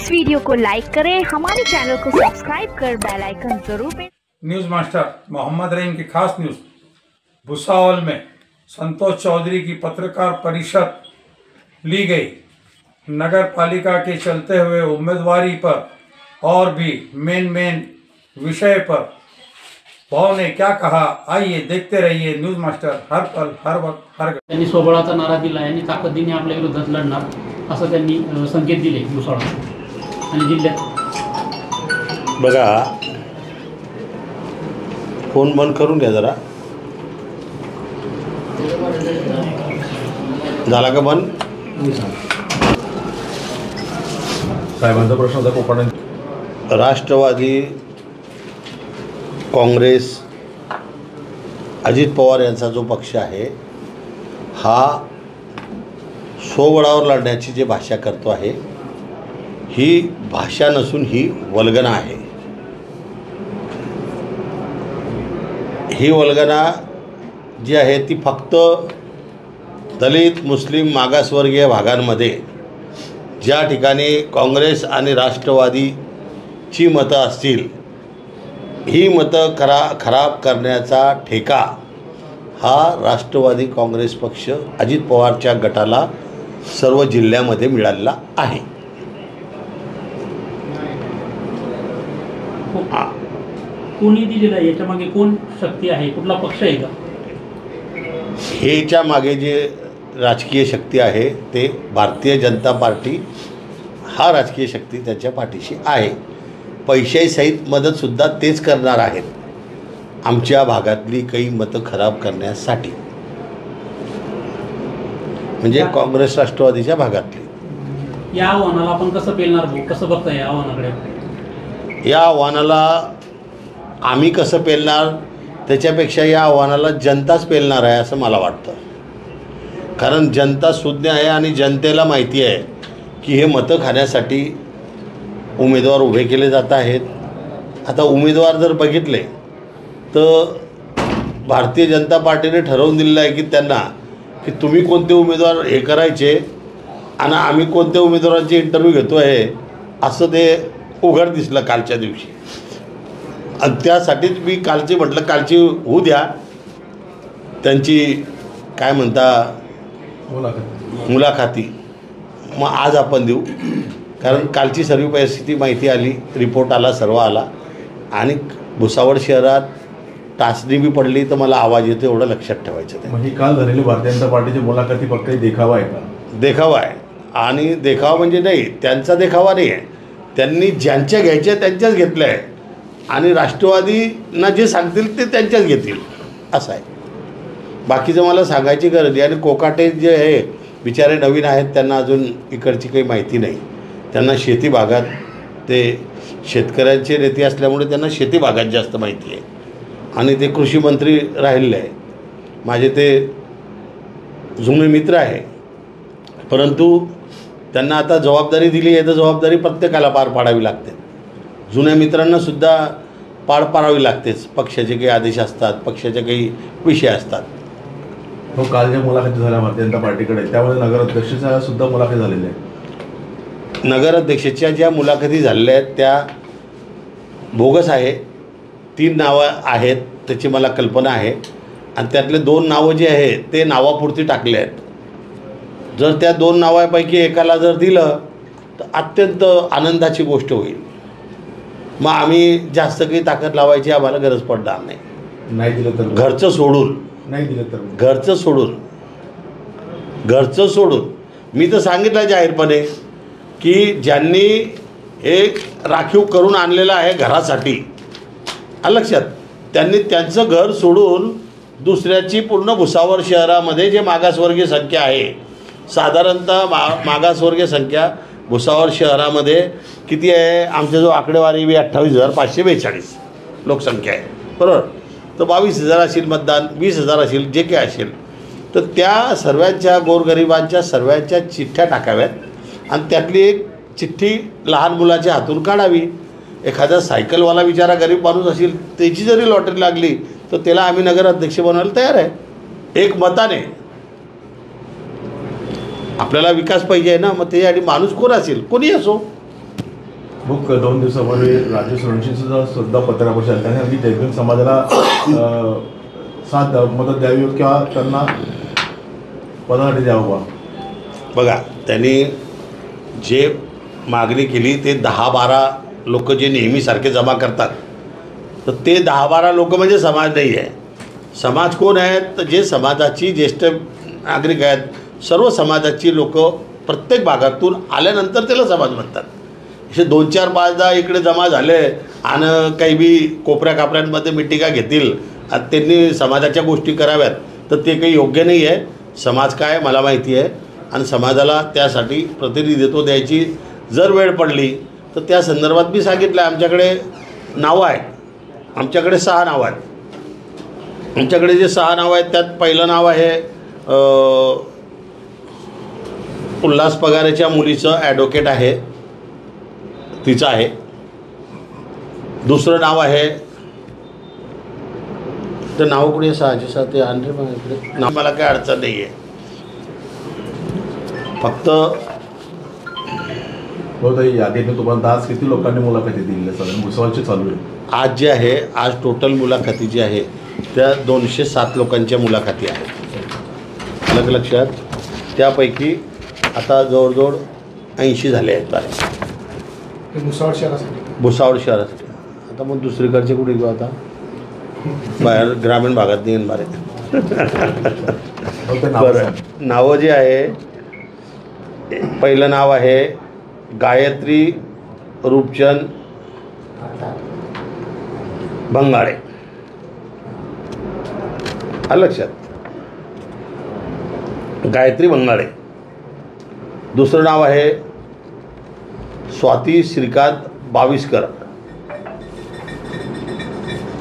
इस video को like करें, हमारे चैनल को सब्सक्राइब कर बेल आइकन जरूर press. News master Mohammed Rahim की खास न्यूज़। भुसावल में संतोष चौधरी की पत्रकार परिषद ली गई। नगर पालिका के चलते हुए उम्मीदवारी पर और भी मेन विषय पर भाव ने क्या कहा, आइए देखते रहिए न्यूज़ मास्टर। हर पल हर वक्त हर त्यांनी स्वबळाचा नारा दिला आणि ताकदीने आपल्या विरोधात लढणार असं त्यांनी संकेत दिले भुसावळ आणि जिल्ह्यात। बघा, फोन बंद करून घ्या जरा। झाला का बंद? साहेबांचा प्रश्न होता कोकण राष्ट्रवादी काँग्रेस अजित पवार यांचा जो पक्ष आहे हा स्वबळावर लढण्याची जी भाषा करतो आहे ही भाषा नसून ही वल्गना आहे। ही वल्गना जी आहे ती फक्त दलित मुस्लिम मागासवर्गीय भागांमध्ये ज्या ठिकाणी काँग्रेस आणि राष्ट्रवादीची मतं असतील ही मतं खराब करण्याचा ठेका हा राष्ट्रवादी काँग्रेस पक्ष अजित पवारच्या गटाला सर्व जिल्ह्यामध्ये मिळालेला आहे। कोणी दिलेला आहे याच्या मागे कोण शक्ती आहे, कुठला पक्ष आहे का? हेच्या मागे जे राजकीय शक्ती आहे ते भारतीय जनता पार्टी हा राजकीय शक्ती त्याच्या पाठीशी आहे। पैशासहित मदतसुद्धा तेच करणार आहेत आमच्या भागातली काही मतं खराब करण्यासाठी, म्हणजे काँग्रेस राष्ट्रवादीच्या भागातली। या आव्हानाला आपण कसं पेलणार भाऊ, कसं बघता या आव्हानाकडे? या आव्हानाला आम्ही कसं पेलणार त्याच्यापेक्षा या आव्हानाला जनताच पेलणार आहे असं मला वाटतं। कारण जनता सुज्ञ आहे आणि जनतेला माहिती आहे की हे मतं खाण्यासाठी उमेदवार उभे केले जात आहेत। आता उमेदवार जर बघितले तर भारतीय जनता पार्टीने ठरवून दिलेलं आहे की त्यांना की तुम्ही कोणते उमेदवार हे करायचे आणि आम्ही कोणत्या उमेदवारांचे इंटरव्ह्यू घेतो आहे असं ते उघड दिसलं कालच्या दिवशी। आणि त्यासाठीच मी कालचे म्हटलं कालची होऊ द्या त्यांची काय म्हणता मुलाखती, मग आज आपण देऊ। कारण कालची सर्व परिस्थिती माहिती आली, रिपोर्ट आला, सर्व आला आणि भुसावळ शहरात टाचणी बी पडली तर मला आवाज येतो एवढं लक्षात ठेवायचं ते। म्हणजे काल झालेली भारतीय जनता पार्टीची मुलाखती फक्त देखावा आहे का? देखावा आहे आणि देखावा म्हणजे नाही, त्यांचा देखावा नाही आहे। त्यांनी ज्यांच्या घ्यायच्या त्यांच्याच घेतल्या आहे आणि राष्ट्रवादींना जे सांगतील ते त्यांच्याच घेतील असं आहे। बाकीचं मला सांगायची गरज नाही। आणि कोकाटे जे आहे बिचारे नवीन आहेत, त्यांना अजून इकडची काही माहिती नाही। त्यांना शेती भागात, ते शेतकऱ्यांचे नेते असल्यामुळे त्यांना शेती भागात जास्त माहिती आहे आणि ते कृषी मंत्री राहिलेले आहे, माझे ते जुने मित्र आहे। परंतु त्यांना आता जबाबदारी दिली आहे तर जबाबदारी प्रत्येकाला पार पाडावी लागते। जुन्या मित्रांनासुद्धा पार पाडावी लागतेच। पक्षाचे काही आदेश असतात, पक्षाचे काही विषय असतात। हो, काल ज्या मुलाखती झाल्या भारतीय जनता पार्टीकडे त्यामध्ये नगराध्यक्षाच्या सुद्धा मुलाखती झालेल्या आहेत। नगराध्यक्षाच्या ज्या मुलाखती झालेल्या आहेत त्या बोगस आहे। 3 नावं आहेत त्याची मला कल्पना आहे आणि त्यातले 2 नावं जे आहे ते नावापुरती टाकले आहेत। जर त्या 2 नावापैकी एकाला जर दिलं तर अत्यंत आनंदाची गोष्ट होईल। मग आम्ही जास्त काही ताकद लावायची आम्हाला गरज पडणार नाही। नाही दिलं तर घरचं सोडून, नाही दिलं तर घरचं सोडून मी तर सांगितलं जाहीरपणे की ज्यांनी एक राखीव करून आणलेलं आहे घरासाठी, लक्षात, त्यांनी त्यांचं घर सोडून दुसऱ्याची पूर्ण भुसावळ शहरामध्ये जे मागासवर्गीय संख्या आहे, साधारणतः मागासवर्गीय संख्या भुसावळ शहरामध्ये किती आहे? आमच्या जो आकडेवारी 28,542 लोकसंख्या आहे, बरोबर? तर 22,000 असेल मतदान, 20,000 असेल, जे काय असेल तर त्या सर्वांच्या गोरगरिबांच्या सर्वांच्या चिठ्ठ्या टाकाव्यात आणि त्यातली एक चिठ्ठी लहान मुलाच्या हातून काढावी। एखादा सायकलवाला बिचारा गरीब माणूस असेल त्याची जरी लॉटरी लागली तर त्याला आम्ही नगराध्यक्ष बनवायला तयार आहे, एक मताने। आपल्याला विकास पाहिजे आहे ना, मग त्यासाठी माणूस कोण असेल, कोणी असो, मग 2 दिवसापूर्वी राजेश रणशींचं सुद्धा पत्रकार परिषद त्यांनी अगदी जैन समाजाला साथ मदत द्यावी किंवा त्यांना पदासाठी द्यावं. बघा, त्यांनी जे मागणी केली ते 10-12 लोक जे नेहमीसारखे जमा करतात, तर ते 10-12 लोक म्हणजे समाज नाही आहे. समाज कोण आहेत? तर जे समाजाची ज्येष्ठ नागरिक आहेत, सर्व समाजाची लोक प्रत्येक भागातून आल्यानंतर त्याला समाज म्हणतात. असे 2-4-5-10 इकडे जमा झाले आणि काही बी कोपऱ्या कापऱ्यांमध्ये मिटिंगा घेतील आणि त्यांनी समाजाच्या गोष्टी कराव्यात, तर ते काही योग्य नाही आहे. समाज काय मला माहिती आहे आणि समाजाला त्यासाठी प्रतिनिधित्व द्यायची जर वेळ पडली तर त्या संदर्भात मी सांगितलं आहे. आमच्याकडे नावं आहेत, आमच्याकडे 6 नावं आहेत. आमच्याकडे जे 6 नावं आहेत त्यात पहिलं नाव आहे उल्हास पगारेच्या मुलीचं ॲडव्होकेट आहे, तिचं आहे. दुसरं नाव आहे, तर नाव कुठे 6 ते आणले मग इकडे नाव, मला काही अडचण नाही आहे. फक्त हो, यादीने तुम्हाला आज किती लोकांनी मुलाखती दिल्या? साधारण भुसावळची चालू आहे आज जे आहे, आज टोटल मुलाखती जी आहे त्या 207 लोकांच्या मुलाखती आहेत. अलग लक्षात, त्यापैकी आता जवळजवळ 80 झाले आहेत बारे भुसावळ शहरासाठी. आता मग दुसरीकडचे कुठे घेऊ? आता बाहेर ग्रामीण भागात निघेन बारे. बरं, नावं जे आहे, पहिलं नाव आहे गायत्री रूपचंद भंगाळे. लक्षात, गायत्री भंगाळे. दुसरं नाव आहे स्वाती श्रीकांत बाविस्कर,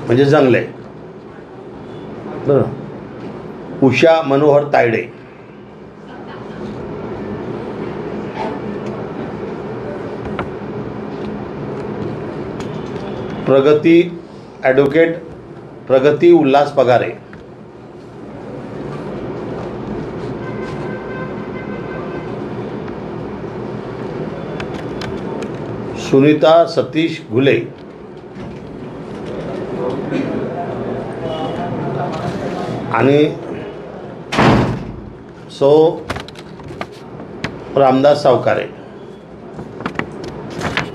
म्हणजे जंगले. बरं, उषा मनोहर तायडे. प्रगती ॲडव्होकेट प्रगती उल्हास पगारे. सुनीता सतीश घुले. आणि सौ रामदास सावकारे.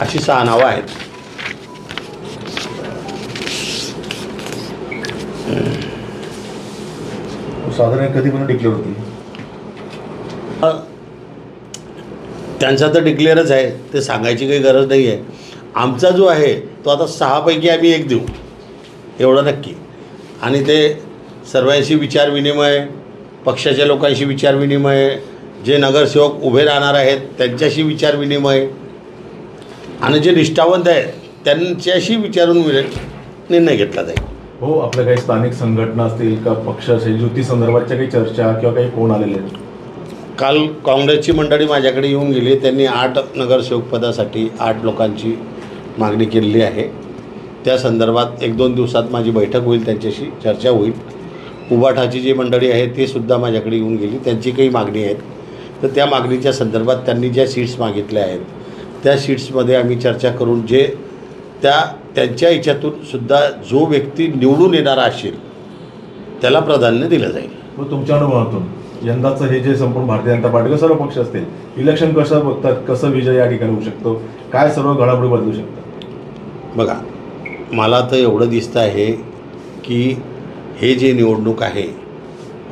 अशी 6 नावं आहेत. साधारण कधीपर्यंत डिक्लेअर होती? त्यांचा तर डिक्लेअरच आहे, ते सांगायची काही गरज नाही आहे. आमचा जो आहे तो आता 6 पैकी आम्ही 1 देऊ, एवढं नक्की. आणि ते सर्वांशी विचारविनिमय, पक्षाच्या लोकांशी विचारविनिमय, जे नगरसेवक उभे राहणार आहेत त्यांच्याशी विचारविनिमय, आणि जे निष्ठावंत आहेत त्यांच्याशी विचारून निर्णय घेतला जाईल. हो, आपल्या काही स्थानिक संघटना असतील का, पक्षाच्या युती संदर्भातच्या काही चर्चा किंवा काही कोण आलेले आहेत? काल काँग्रेसची मंडळी माझ्याकडे येऊन गेली. त्यांनी 8 नगरसेवक पदासाठी 8 लोकांची मागणी केलेली आहे. त्या संदर्भात 1-2 दिवसात माझी बैठक होईल, त्यांच्याशी चर्चा होईल. उबाठाची जी मंडळी आहे ती सुद्धा माझ्याकडे येऊन गेली, त्यांची काही मागणी आहेत. तर त्या मागणीच्या संदर्भात त्यांनी ज्या सीट्स मागितल्या आहेत त्या सीट्समध्ये आम्ही चर्चा करून जे त्यांच्या याच्यातून सुद्धा जो व्यक्ती निवडून येणारा असेल त्याला प्राधान्य दिलं जाईल. मग तुमच्या अनुभवातून यंदाचं हे जे संपूर्ण भारतीय जनता पार्टी सर्व पक्ष असतील, इलेक्शन कसं बघतात, कसं विजय या ठिकाणी होऊ शकतो, काय सर्व घडामोडी बदलू शकतात? बघा, मला तर एवढं दिसतं आहे की हे जे निवडणूक आहे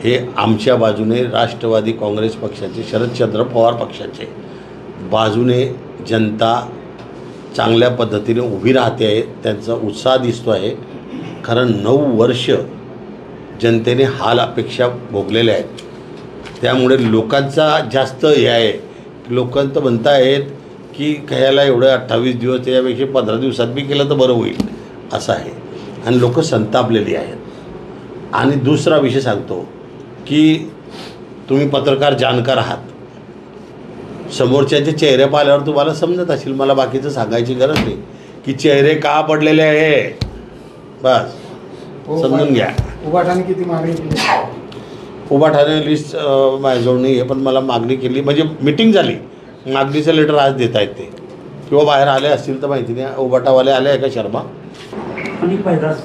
हे आमच्या बाजूने राष्ट्रवादी काँग्रेस पक्षाचे, शरदचंद्र पवार पक्षाचे बाजूने जनता चांगल्या पद्धतीने उभी राहते आहे. त्यांचा उत्साह दिसतो आहे. कारण 9 वर्ष जनतेने हाल अपेक्षा भोगलेल्या आहेत. त्यामुळे लोकांचा जास्त हे आहे. लोकांत म्हणता आहेत की ह्याला एवढं 28 दिवस, त्याच्यापेक्षा 15 दिवसात बी केलं तर बरं होईल असं आहे. आणि लोक संतापलेली आहेत. आणि दुसरा विषय सांगतो की तुम्ही पत्रकार जाणकार आहात, समोरच्याचे चेहरे पाहिल्यावर तुम्हाला समजत असेल, मला बाकीचं सांगायची गरज नाही की चेहरे का पडलेले आहे, बस समजून घ्या. उबाठाने किती मागणी केली? उबाठाने लिस्ट माझ्याजवळ नाही आहे, पण मला मागणी केली, म्हणजे मिटिंग झाली, मागणीचं लेटर आज देत आहेत ते. किंवा बाहेर आले असतील तर माहिती नाही. उबाटावाले आले आहे का शर्मा? आणि पैदास